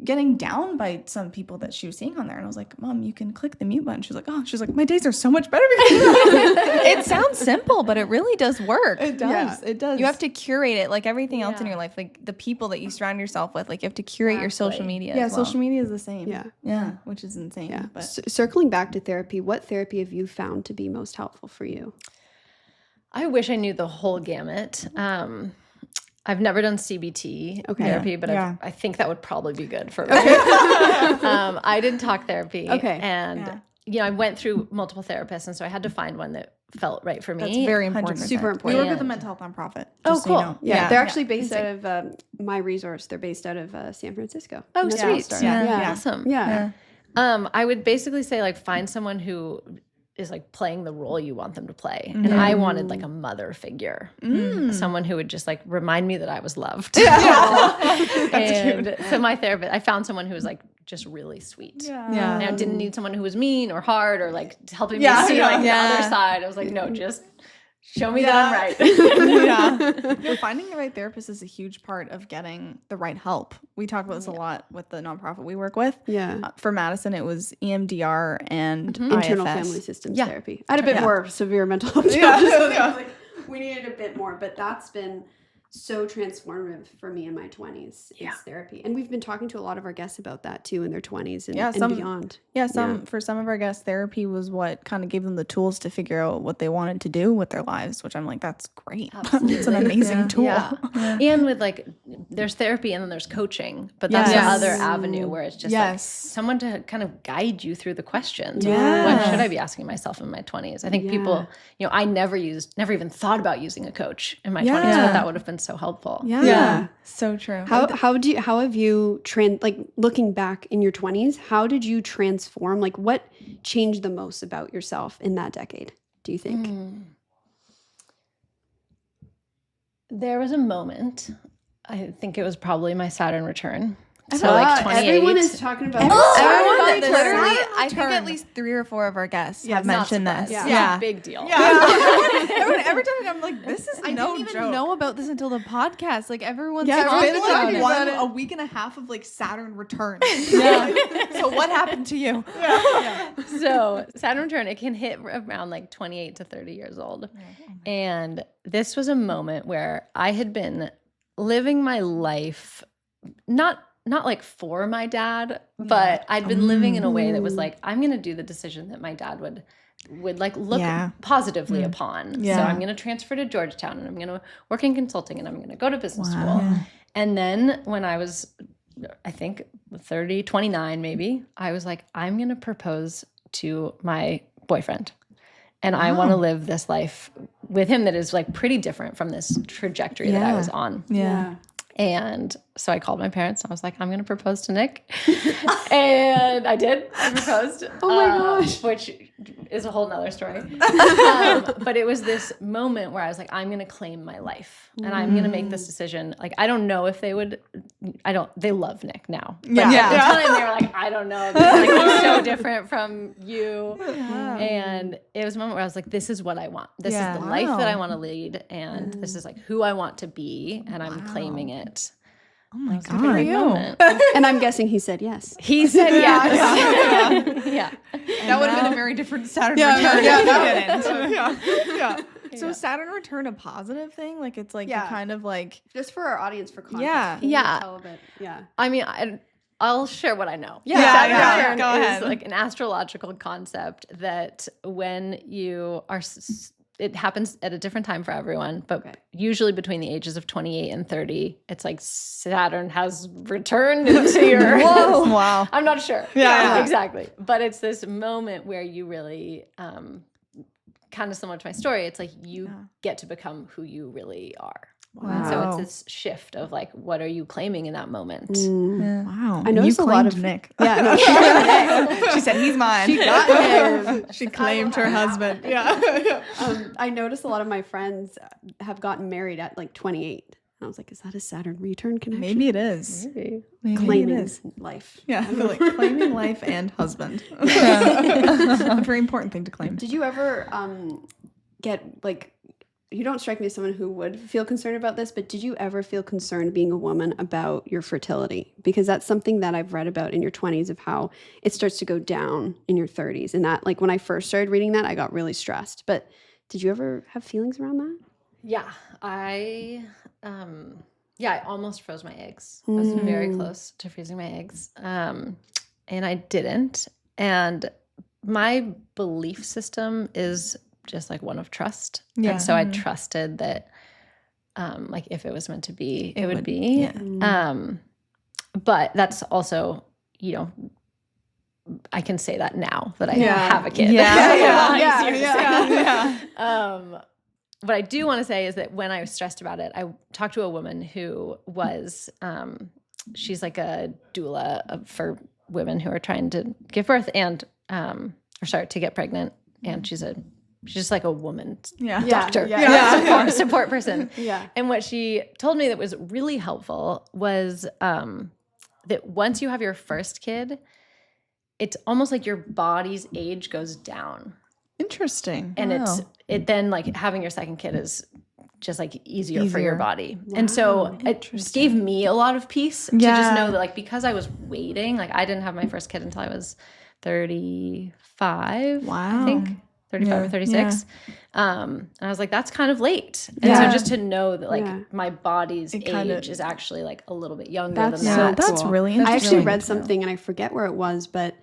[SPEAKER 2] getting down by some people that she was seeing on there, and I was like, Mom, you can click the mute button. She's like, my days are so much better because
[SPEAKER 3] it sounds simple, but it really does work.
[SPEAKER 2] It does. It does.
[SPEAKER 3] You have to curate it like everything else in your life, like the people that you surround yourself with. Like you have to curate your social media.
[SPEAKER 2] Yeah,
[SPEAKER 3] as well.
[SPEAKER 2] social media is the same. Yeah, which is insane.
[SPEAKER 4] Yeah.
[SPEAKER 2] But
[SPEAKER 4] Circling back to therapy, what therapy have you found to be most helpful for you?
[SPEAKER 1] I wish I knew the whole gamut. I've never done CBT therapy, but I think that would probably be good for me. I did talk therapy. And, I went through multiple therapists, and so I had to find one that felt right for me.
[SPEAKER 2] That's very important.
[SPEAKER 4] 100%. Super important.
[SPEAKER 2] We work with a mental health nonprofit.
[SPEAKER 1] Oh, cool.
[SPEAKER 2] So
[SPEAKER 4] Yeah, they're actually based out of My Resource. They're based out of San Francisco.
[SPEAKER 1] Oh, sweet.
[SPEAKER 4] Yeah.
[SPEAKER 1] Awesome.
[SPEAKER 4] Yeah.
[SPEAKER 1] I would basically say, like, find someone who is like playing the role you want them to play. And I wanted like a mother figure, someone who would just like remind me that I was loved. And so my therapist, I found someone who was like just really sweet. And I didn't need someone who was mean or hard or like helping me see like the other side. I was like, no, just show me that I'm right.
[SPEAKER 2] Finding the right therapist is a huge part of getting the right help. We talk about this a lot with the nonprofit we work with. For Madison, it was EMDR and
[SPEAKER 4] internal
[SPEAKER 2] IFS.
[SPEAKER 4] family systems therapy. I had a bit more severe mental health challenges. Like, we needed a bit more, but that's been so transformative for me in my 20s. Is therapy. And we've been talking to a lot of our guests about that too in their 20s and beyond.
[SPEAKER 2] For some of our guests, therapy was what kind of gave them the tools to figure out what they wanted to do with their lives, which I'm like, that's great. It's an amazing tool.
[SPEAKER 1] And with like, there's therapy and then there's coaching, but that's the other avenue where it's just like someone to kind of guide you through the questions. What should I be asking myself in my 20s? I think people, I never even thought about using a coach in my 20s, but that would have been so helpful.
[SPEAKER 2] So true.
[SPEAKER 4] How have you looking back in your 20s, how did you transform? Like what changed the most about yourself in that decade, do you think?
[SPEAKER 1] There was a moment, I think it was probably my Saturn return. So like 28.
[SPEAKER 4] Everyone is talking about
[SPEAKER 3] I think at least 3 or 4 of our guests have mentioned this.
[SPEAKER 1] Big deal.
[SPEAKER 2] Every time I'm like, this is
[SPEAKER 3] I didn't even know about this until the podcast. Like everyone's
[SPEAKER 2] talking
[SPEAKER 3] about it.
[SPEAKER 2] A week and a half of like Saturn returns. So what happened to you?
[SPEAKER 1] So Saturn return, it can hit around like 28 to 30 years old. And this was a moment where I had been living my life, not like for my dad, but I'd been living in a way that was like, I'm going to do the decision that my dad would like look positively upon. So I'm going to transfer to Georgetown and I'm going to work in consulting and I'm going to go to business school. And then when I was, I think 29 maybe, I was like, I'm going to propose to my boyfriend. And I want to live this life with him that is like pretty different from this trajectory that I was on. And so I called my parents. I was like, I'm going to propose to Nick. And I did. I proposed.
[SPEAKER 4] Oh my gosh.
[SPEAKER 1] Which is a whole nother story. But it was this moment where I was like, I'm going to claim my life. And I'm going to make this decision. Like, I don't know if they would. They love Nick now. But at the time, they were like, I don't know. Like, he's so different from you. And it was a moment where I was like, this is what I want. This is the life that I want to lead. And this is like who I want to be. And I'm claiming it.
[SPEAKER 2] Oh my God.
[SPEAKER 4] And I'm guessing he said yes.
[SPEAKER 1] He said yes.
[SPEAKER 3] very different Saturn
[SPEAKER 2] Yeah,
[SPEAKER 3] return.
[SPEAKER 2] yeah,
[SPEAKER 3] if you
[SPEAKER 2] yeah.
[SPEAKER 3] didn't.
[SPEAKER 2] Yeah. So is Saturn return a positive thing? Like it's like
[SPEAKER 4] Yeah.
[SPEAKER 2] the kind of like
[SPEAKER 4] Just for our audience, for context.
[SPEAKER 2] Yeah.
[SPEAKER 4] can you
[SPEAKER 1] Yeah.
[SPEAKER 4] tell a bit? Yeah.
[SPEAKER 1] I mean, I'll share what I know.
[SPEAKER 2] Yeah,
[SPEAKER 1] Saturn
[SPEAKER 2] yeah.
[SPEAKER 1] return
[SPEAKER 2] Go
[SPEAKER 1] is
[SPEAKER 2] ahead.
[SPEAKER 1] like an astrological concept that when you are, it happens at a different time for everyone, but usually between the ages of 28 and 30, it's like Saturn has returned into your.
[SPEAKER 2] Whoa. Wow.
[SPEAKER 1] I'm not sure.
[SPEAKER 2] Yeah.
[SPEAKER 1] Exactly. But it's this moment where you really, kind of similar to my story, it's like you get to become who you really are. And so it's this shift of like, what are you claiming in that moment?
[SPEAKER 2] Wow.
[SPEAKER 4] I noticed
[SPEAKER 2] you
[SPEAKER 4] a lot
[SPEAKER 2] claimed
[SPEAKER 4] of
[SPEAKER 2] Nick.
[SPEAKER 4] Yeah, no, she claimed Nick.
[SPEAKER 2] She said he's mine.
[SPEAKER 4] She got him.
[SPEAKER 2] She claimed her husband. Yeah.
[SPEAKER 4] I noticed a lot of my friends have gotten married at like 28. And I was like, is that a Saturn return connection?
[SPEAKER 2] Maybe it is.
[SPEAKER 1] Maybe.
[SPEAKER 2] Maybe
[SPEAKER 4] Claiming
[SPEAKER 2] it is.
[SPEAKER 4] life.
[SPEAKER 2] Yeah, I feel like claiming life and husband. A very important thing to claim.
[SPEAKER 4] Did you ever get like, you don't strike me as someone who would feel concerned about this, but did you ever feel concerned being a woman about your fertility? Because that's something that I've read about in your 20s of how it starts to go down in your 30s. And that, like, when I first started reading that, I got really stressed. But did you ever have feelings around that?
[SPEAKER 1] Yeah. I almost froze my eggs. I was very close to freezing my eggs. And I didn't. And my belief system is just like one of trust.
[SPEAKER 2] Yeah.
[SPEAKER 1] And so I trusted that like if it was meant to be, it would be.
[SPEAKER 2] Yeah.
[SPEAKER 1] But that's also, you know, I can say that now that I
[SPEAKER 2] Yeah.
[SPEAKER 1] have a kid. What I do want to say is that when I was stressed about it, I talked to a woman who was, she's like a doula for women who are trying to give birth and, to get pregnant. And she's just like a woman doctor, support person.
[SPEAKER 4] Yeah.
[SPEAKER 1] And what she told me that was really helpful was that once you have your first kid, it's almost like your body's age goes down.
[SPEAKER 2] Interesting.
[SPEAKER 1] And it then like having your second kid is just like easier for your body. And so it just gave me a lot of peace to just know that like, because I was waiting, like I didn't have my first kid until I was 35, I think 35 or 36. And I was like, that's kind of late. And so just to know that like my body's age is actually like a little bit younger than that.
[SPEAKER 2] That's really interesting.
[SPEAKER 4] I actually read something and I forget where it was, but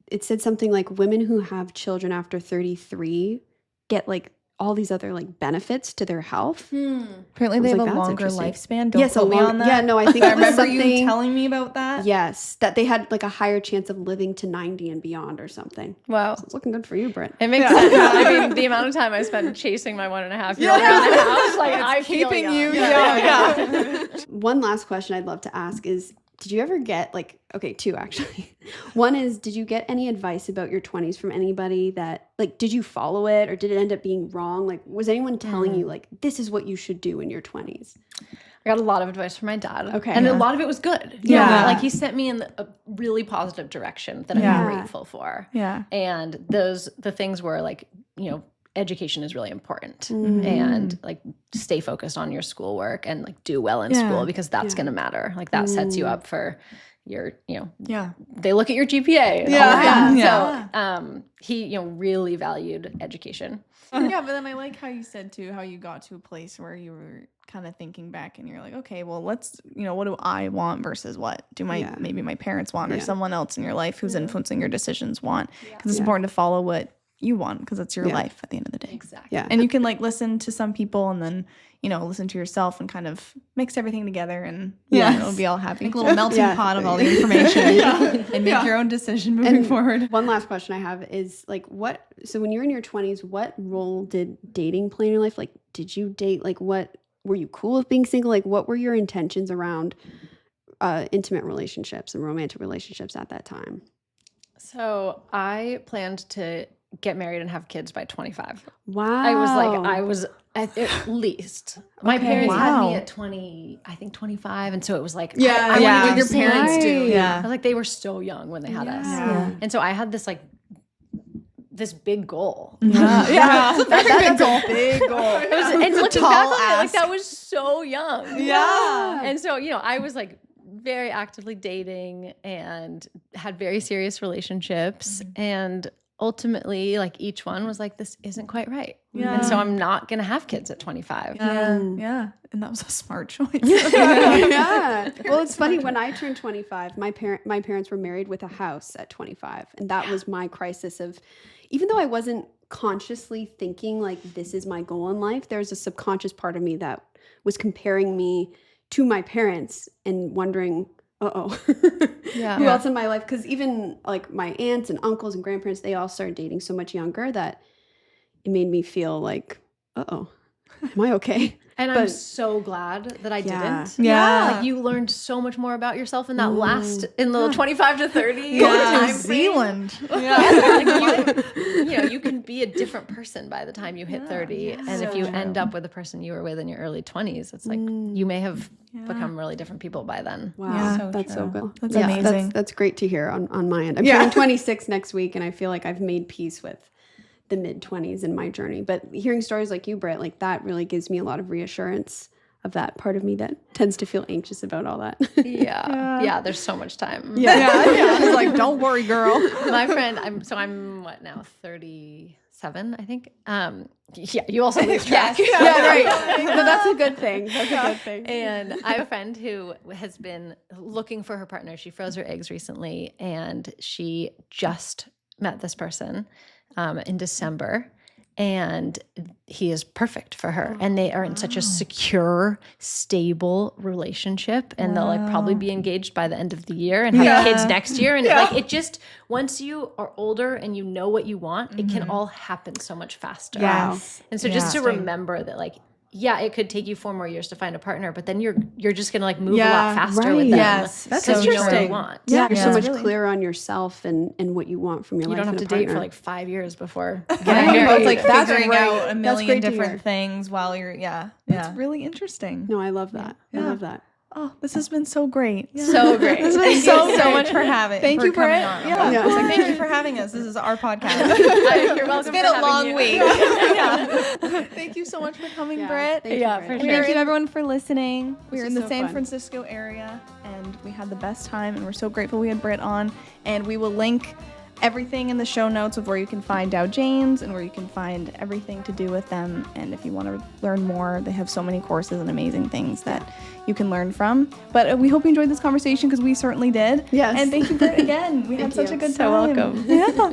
[SPEAKER 4] it said something like women who have children after 33 get like all these other like benefits to their health.
[SPEAKER 3] Apparently they have
[SPEAKER 4] like,
[SPEAKER 3] a
[SPEAKER 4] that's
[SPEAKER 3] longer
[SPEAKER 4] interesting.
[SPEAKER 3] lifespan. Don't quote me on that.
[SPEAKER 4] Yeah, no, I think
[SPEAKER 3] I
[SPEAKER 4] it was
[SPEAKER 3] remember
[SPEAKER 4] something.
[SPEAKER 3] you telling me about that.
[SPEAKER 4] Yes, that they had like a higher chance of living to 90 and beyond or something.
[SPEAKER 1] Wow.
[SPEAKER 4] So it's looking good for you, Britt.
[SPEAKER 1] It makes sense. I mean, the amount of time I spent chasing my 1.5-year-old around the house, like I feel
[SPEAKER 2] keeping
[SPEAKER 1] young.
[SPEAKER 2] you
[SPEAKER 4] One last question I'd love to ask is, did you ever get like, okay, two actually. One is, did you get any advice about your 20s from anybody that like, did you follow it or did it end up being wrong? Like, was anyone telling you like, this is what you should do in your 20s?
[SPEAKER 1] I got a lot of advice from my dad.
[SPEAKER 4] Okay.
[SPEAKER 1] And a lot of it was good.
[SPEAKER 2] Yeah.
[SPEAKER 1] Like he sent me in a really positive direction that I'm grateful for.
[SPEAKER 2] Yeah.
[SPEAKER 1] And the things were like, you know, education is really important and like stay focused on your schoolwork and like do well in school because that's going to matter. Like that sets you up for your, you know, they look at your GPA. And all of that. So he, you know, really valued education.
[SPEAKER 2] Yeah, but then I like how you said too, how you got to a place where you were kind of thinking back and you're like, okay, well, let's, you know, what do I want versus what do maybe my parents want or someone else in your life who's influencing your decisions want? Because it's important to follow what you want because it's your life at the end of the day.
[SPEAKER 1] Exactly.
[SPEAKER 4] Yeah.
[SPEAKER 2] And you can like listen to some people and then, you know, listen to yourself and kind of mix everything together and it'll be all happy.
[SPEAKER 3] Make a little melting pot of all the information and make your own decision moving forward.
[SPEAKER 4] One last question I have is like, so when you're in your 20s, what role did dating play in your life? Like, did you date? Like, what were you cool with being single? Like, what were your intentions around intimate relationships and romantic relationships at that time?
[SPEAKER 1] So I planned to get married and have kids by 25.
[SPEAKER 4] Wow.
[SPEAKER 1] I was at least. My parents had me at 20, I think 25. And so it was like, I
[SPEAKER 2] what
[SPEAKER 1] wanted
[SPEAKER 2] your
[SPEAKER 1] to
[SPEAKER 2] parents
[SPEAKER 1] see.
[SPEAKER 2] do.
[SPEAKER 1] I was like, they were so young when they had us. And so I had this like, this big goal.
[SPEAKER 2] That's a big goal.
[SPEAKER 4] Big goal.
[SPEAKER 1] And looking back on it, like that was so young.
[SPEAKER 2] Yeah.
[SPEAKER 1] And so, you know, I was like very actively dating and had very serious relationships and ultimately, like each one was like, this isn't quite right.
[SPEAKER 2] Yeah.
[SPEAKER 1] And so I'm not going to have kids at 25.
[SPEAKER 2] Yeah. And that was a smart choice.
[SPEAKER 4] Yeah. Well, it's funny. When I turned 25, my parents were married with a house at 25. And that was my crisis of, even though I wasn't consciously thinking like this is my goal in life, there's a subconscious part of me that was comparing me to my parents and wondering, who else in my life? Because even like my aunts and uncles and grandparents, they all started dating so much younger that it made me feel like, am I okay?
[SPEAKER 1] And I'm so glad that I didn't.
[SPEAKER 2] Yeah.
[SPEAKER 1] Like you learned so much more about yourself in that in the 25 to 30
[SPEAKER 2] New
[SPEAKER 1] time
[SPEAKER 2] Zealand.
[SPEAKER 1] Like you can be a different person by the time you hit 30. And if you end up with the person you were with in your early 20s, it's like you may have become really different people by then.
[SPEAKER 4] Wow.
[SPEAKER 2] Yeah.
[SPEAKER 4] That's so good.
[SPEAKER 2] That's amazing.
[SPEAKER 4] That's great to hear on my end. I'm turning 26 next week, and I feel like I've made peace with the mid-20s in my journey. But hearing stories like you, Britt, like that really gives me a lot of reassurance of that part of me that tends to feel anxious about all that.
[SPEAKER 1] Yeah, there's so much time.
[SPEAKER 2] Yeah. She's like, don't worry, girl.
[SPEAKER 1] My friend, I'm what now, 37, I think. You also lose track.
[SPEAKER 4] Yeah, right. But that's a good thing. That's a good thing.
[SPEAKER 1] And I have a friend who has been looking for her partner. She froze her eggs recently, and she just met this person in December, and he is perfect for her. And they are in such a secure, stable relationship, and they'll like probably be engaged by the end of the year and have kids next year. And like it just, once you are older and you know what you want, it can all happen so much faster.
[SPEAKER 2] Yes.
[SPEAKER 1] And so just to remember that, like, it could take you 4 more years to find a partner, but then you're just gonna like move a lot faster with them.
[SPEAKER 2] Yes.
[SPEAKER 1] That's
[SPEAKER 2] so
[SPEAKER 1] you know what you
[SPEAKER 4] interesting.
[SPEAKER 1] want.
[SPEAKER 4] Yeah, you're so much clearer on yourself and what you want from your
[SPEAKER 1] You
[SPEAKER 4] life.
[SPEAKER 1] don't have
[SPEAKER 4] and
[SPEAKER 1] to
[SPEAKER 4] a
[SPEAKER 1] date for
[SPEAKER 4] partner.
[SPEAKER 1] like 5 years before
[SPEAKER 3] You're
[SPEAKER 1] getting married.
[SPEAKER 3] both like
[SPEAKER 2] That's
[SPEAKER 3] figuring
[SPEAKER 2] great.
[SPEAKER 3] out a
[SPEAKER 4] That's
[SPEAKER 3] million
[SPEAKER 4] great to hear.
[SPEAKER 3] different things while you're
[SPEAKER 2] That's really interesting.
[SPEAKER 4] No, I love that. I love that.
[SPEAKER 2] Oh, this has been so great.
[SPEAKER 1] So great.
[SPEAKER 3] Thank you so much for having.
[SPEAKER 2] Thank
[SPEAKER 3] for
[SPEAKER 2] you,
[SPEAKER 3] coming
[SPEAKER 2] Britt.
[SPEAKER 3] on.
[SPEAKER 2] Yeah.
[SPEAKER 4] Yeah.
[SPEAKER 3] It's like, thank you for having us. This is our podcast.
[SPEAKER 1] You're welcome.
[SPEAKER 3] It's been a long week.
[SPEAKER 2] Thank you so much for coming,
[SPEAKER 4] Yeah,
[SPEAKER 2] Britt.
[SPEAKER 4] thank you,
[SPEAKER 1] Yeah,
[SPEAKER 4] Britt.
[SPEAKER 1] for
[SPEAKER 3] And
[SPEAKER 1] sure.
[SPEAKER 3] thank you to everyone for listening.
[SPEAKER 2] We were in
[SPEAKER 4] is
[SPEAKER 2] the
[SPEAKER 4] so
[SPEAKER 2] San
[SPEAKER 4] fun.
[SPEAKER 2] Francisco area, and we had the best time, and we're so grateful we had Britt on. And we will link everything in the show notes of where you can find Dow Janes and where you can find everything to do with them. And if you want to learn more, they have so many courses and amazing things that you can learn from. But we hope you enjoyed this conversation, because we certainly did.
[SPEAKER 4] Yes.
[SPEAKER 2] And thank you, Britt, again. We had such
[SPEAKER 4] you.
[SPEAKER 2] a good
[SPEAKER 1] So
[SPEAKER 2] time.
[SPEAKER 1] welcome.
[SPEAKER 2] Yeah.